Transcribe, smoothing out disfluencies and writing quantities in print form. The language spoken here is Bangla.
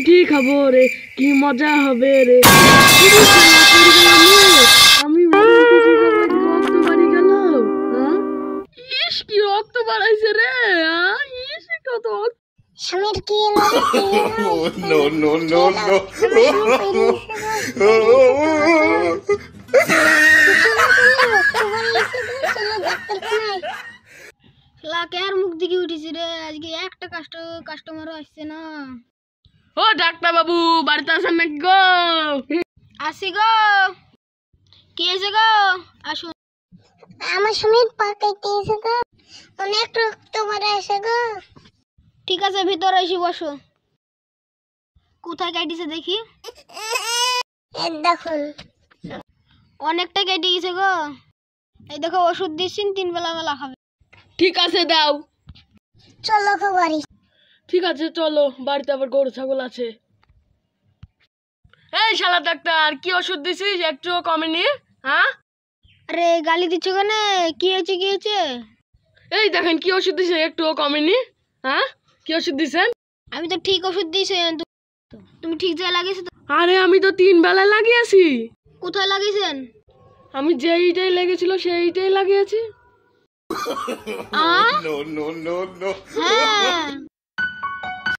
পিঠে খাবো রে, কি মজা হবে রে। আমি রক্ত বাড়ি গেল। ইস কি রক্ত বাড়াইছে রে। ইস কত স্বামীর কি নো নো নো নো আর মুখ দিকে উঠেছি রে, আজকে একটা কাস্টমারও আসছে না। ও ডাক্তার বাবু বাড়িতে আছেন নাকি গো? আসি গো। কি হয়েছে গো? আসুন। আমার স্বামীর পা কেটে গেছে গো, অনেক রক্ত বেরিয়েছে গো। ঠিক আছে ভিতরে এসে বসো। কোথায় কেটেছে দেখি? এই দেখুন অনেকটা কেটে গেছে গো। এই দেখো ওষুধ দিচ্ছি, 3 বেলা খাবে। ঠিক আছে দাও। চলো গো বাড়ি। ঠিক আছে চলো, বাড়িতে আবার গরু ছাগল আছে। এই শালা ডাক্তার কি ওষুধ দিছিস একটু কমেনি? হ্যাঁ আরে গালি দিচ্ছ কেন? কি হয়েছে? এই দেখেন কি ওষুধ দিছে একটু কমেনি। হ্যাঁ কি ওষুধ দিছেন? আমি তো ঠিক ওষুধ দিয়েছি, তুমি ঠিক জায়গায় লাগিয়েছো তো? আরে আমি তো 3 বেলা লাগিয়েছি। কোথায় লাগিয়েছেন? আমি যেইটাই লেগেছিল সেইটাই লাগিয়েছি। নো নো নো নো হ্যাঁ